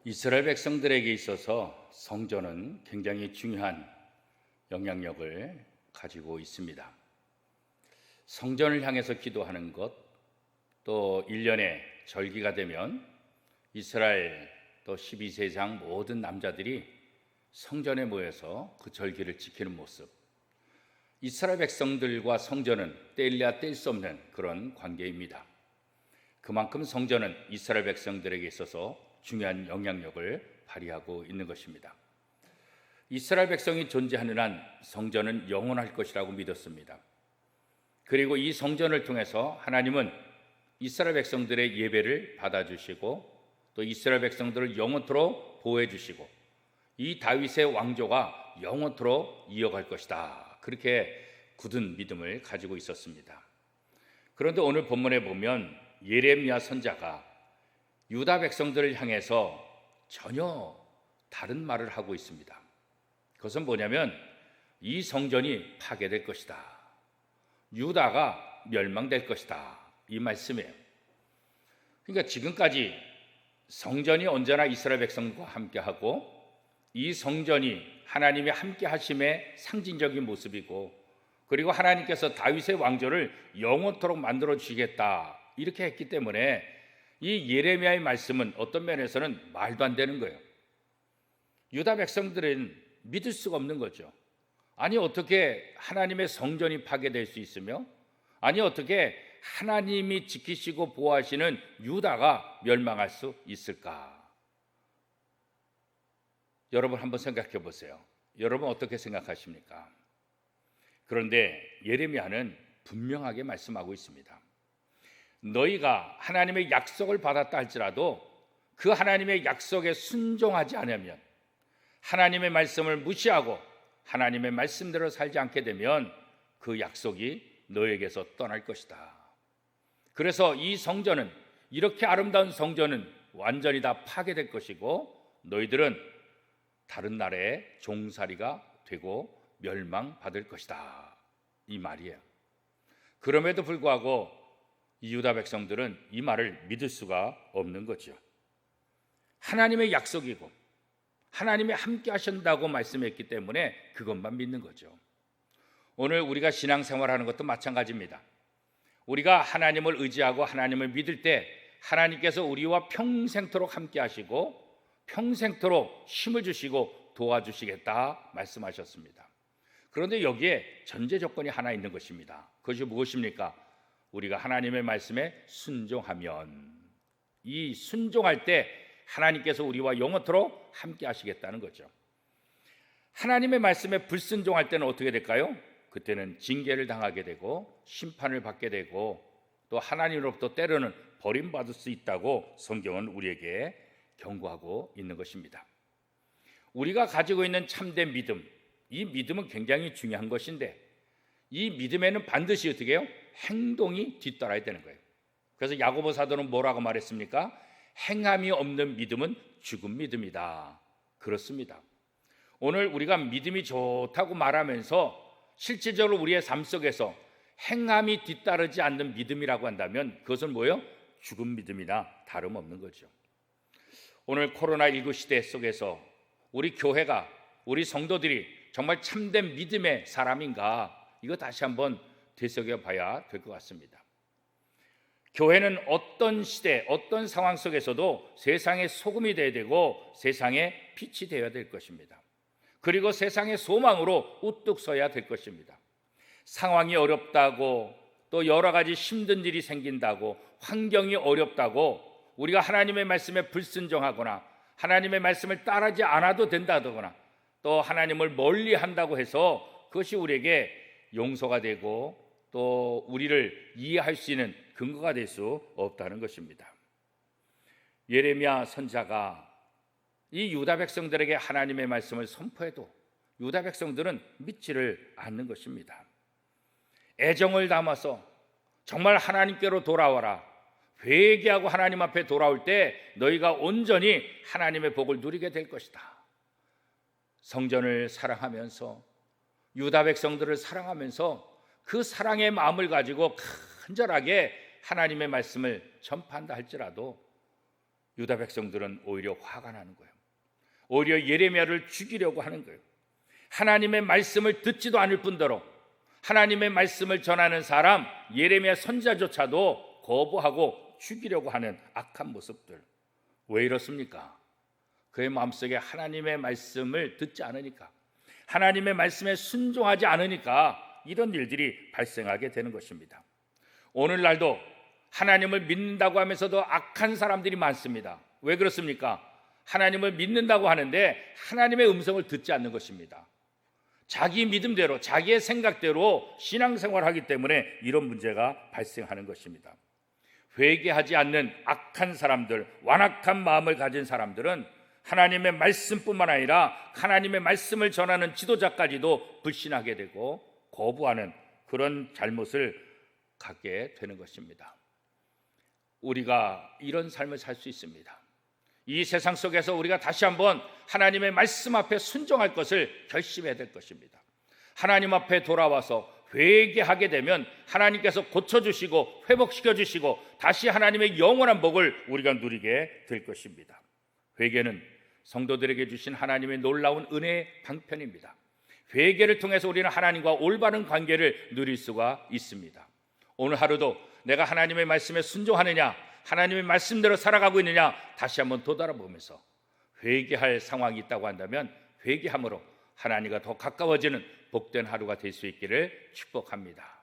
이스라엘 백성들에게 있어서 성전은 굉장히 중요한 영향력을 가지고 있습니다. 성전을 향해서 기도하는 것, 또 1년에 절기가 되면 이스라엘 또 12세장 모든 남자들이 성전에 모여서 그 절기를 지키는 모습, 이스라엘 백성들과 성전은 뗄래야 뗄 수 없는 그런 관계입니다. 그만큼 성전은 이스라엘 백성들에게 있어서 중요한 영향력을 발휘하고 있는 것입니다. 이스라엘 백성이 존재하는 한 성전은 영원할 것이라고 믿었습니다. 그리고 이 성전을 통해서 하나님은 이스라엘 백성들의 예배를 받아주시고 또 이스라엘 백성들을 영원토록 보호해 주시고 이 다윗의 왕조가 영원토록 이어갈 것이다, 그렇게 굳은 믿음을 가지고 있었습니다. 그런데 오늘 본문에 보면 예레미야 선지자가 유다 백성들을 향해서 전혀 다른 말을 하고 있습니다. 그것은 뭐냐면 이 성전이 파괴될 것이다, 유다가 멸망될 것이다, 이 말씀이에요. 그러니까 지금까지 성전이 언제나 이스라엘 백성과 함께하고 이 성전이 하나님의 함께하심의 상징적인 모습이고, 그리고 하나님께서 다윗의 왕조를 영원토록 만들어 주시겠다, 이렇게 했기 때문에 이 예레미야의 말씀은 어떤 면에서는 말도 안 되는 거예요. 유다 백성들은 믿을 수가 없는 거죠. 아니 어떻게 하나님의 성전이 파괴될 수 있으며, 아니 어떻게 하나님이 지키시고 보호하시는 유다가 멸망할 수 있을까? 여러분 한번 생각해 보세요. 여러분 어떻게 생각하십니까? 그런데 예레미야는 분명하게 말씀하고 있습니다. 너희가 하나님의 약속을 받았다 할지라도 그 하나님의 약속에 순종하지 않으면, 하나님의 말씀을 무시하고 하나님의 말씀대로 살지 않게 되면 그 약속이 너에게서 떠날 것이다. 그래서 이 성전은, 이렇게 아름다운 성전은 완전히 다 파괴될 것이고 너희들은 다른 나라의 종살이가 되고 멸망받을 것이다, 이 말이에요. 그럼에도 불구하고 이 유다 백성들은 이 말을 믿을 수가 없는 거죠. 하나님의 약속이고 하나님이 함께 하신다고 말씀했기 때문에 그것만 믿는 거죠. 오늘 우리가 신앙생활하는 것도 마찬가지입니다. 우리가 하나님을 의지하고 하나님을 믿을 때 하나님께서 우리와 평생토록 함께 하시고 평생토록 힘을 주시고 도와주시겠다 말씀하셨습니다. 그런데 여기에 전제 조건이 하나 있는 것입니다. 그것이 무엇입니까? 우리가 하나님의 말씀에 순종하면, 이 순종할 때 하나님께서 우리와 영원토록 함께 하시겠다는 거죠. 하나님의 말씀에 불순종할 때는 어떻게 될까요? 그때는 징계를 당하게 되고 심판을 받게 되고 또 하나님으로부터 때로는 버림받을 수 있다고 성경은 우리에게 경고하고 있는 것입니다. 우리가 가지고 있는 참된 믿음, 이 믿음은 굉장히 중요한 것인데 이 믿음에는 반드시 어떻게 해요? 행동이 뒤따라야 되는 거예요. 그래서 야고보 사도는 뭐라고 말했습니까? 행함이 없는 믿음은 죽은 믿음이다. 그렇습니다. 오늘 우리가 믿음이 좋다고 말하면서 실질적으로 우리의 삶 속에서 행함이 뒤따르지 않는 믿음이라고 한다면 그것은 뭐예요? 죽은 믿음이나 다름없는 거죠. 오늘 코로나19 시대 속에서 우리 교회가, 우리 성도들이 정말 참된 믿음의 사람인가, 이거 다시 한번 되새겨봐야 될 것 같습니다. 교회는 어떤 시대, 어떤 상황 속에서도 세상의 소금이 되어야 되고 세상의 빛이 되어야 될 것입니다. 그리고 세상의 소망으로 우뚝 서야 될 것입니다. 상황이 어렵다고, 또 여러 가지 힘든 일이 생긴다고, 환경이 어렵다고 우리가 하나님의 말씀에 불순종하거나 하나님의 말씀을 따르지 않아도 된다거나 또 하나님을 멀리 한다고 해서 그것이 우리에게 용서가 되고 또 우리를 이해할 수 있는 근거가 될 수 없다는 것입니다. 예레미야 선지자가 이 유다 백성들에게 하나님의 말씀을 선포해도 유다 백성들은 믿지를 않는 것입니다. 애정을 담아서 정말 하나님께로 돌아와라, 회개하고 하나님 앞에 돌아올 때 너희가 온전히 하나님의 복을 누리게 될 것이다. 성전을 사랑하면서 유다 백성들을 사랑하면서 그 사랑의 마음을 가지고 간절하게 하나님의 말씀을 전파한다 할지라도 유다 백성들은 오히려 화가 나는 거예요. 오히려 예레미야를 죽이려고 하는 거예요. 하나님의 말씀을 듣지도 않을 뿐더러 하나님의 말씀을 전하는 사람 예레미야 선지자조차도 거부하고 죽이려고 하는 악한 모습들. 왜 이렇습니까? 그의 마음속에 하나님의 말씀을 듣지 않으니까, 하나님의 말씀에 순종하지 않으니까 이런 일들이 발생하게 되는 것입니다. 오늘날도 하나님을 믿는다고 하면서도 악한 사람들이 많습니다. 왜 그렇습니까? 하나님을 믿는다고 하는데 하나님의 음성을 듣지 않는 것입니다. 자기 믿음대로, 자기의 생각대로 신앙생활을 하기 때문에 이런 문제가 발생하는 것입니다. 회개하지 않는 악한 사람들, 완악한 마음을 가진 사람들은 하나님의 말씀뿐만 아니라 하나님의 말씀을 전하는 지도자까지도 불신하게 되고 거부하는 그런 잘못을 갖게 되는 것입니다. 우리가 이런 삶을 살 수 있습니다. 이 세상 속에서 우리가 다시 한번 하나님의 말씀 앞에 순종할 것을 결심해야 될 것입니다. 하나님 앞에 돌아와서 회개하게 되면 하나님께서 고쳐주시고 회복시켜주시고 다시 하나님의 영원한 복을 우리가 누리게 될 것입니다. 회개는 성도들에게 주신 하나님의 놀라운 은혜의 방편입니다. 회개를 통해서 우리는 하나님과 올바른 관계를 누릴 수가 있습니다. 오늘 하루도 내가 하나님의 말씀에 순종하느냐, 하나님의 말씀대로 살아가고 있느냐 다시 한번 되돌아보면서 회개할 상황이 있다고 한다면 회개함으로 하나님과 더 가까워지는 복된 하루가 될 수 있기를 축복합니다.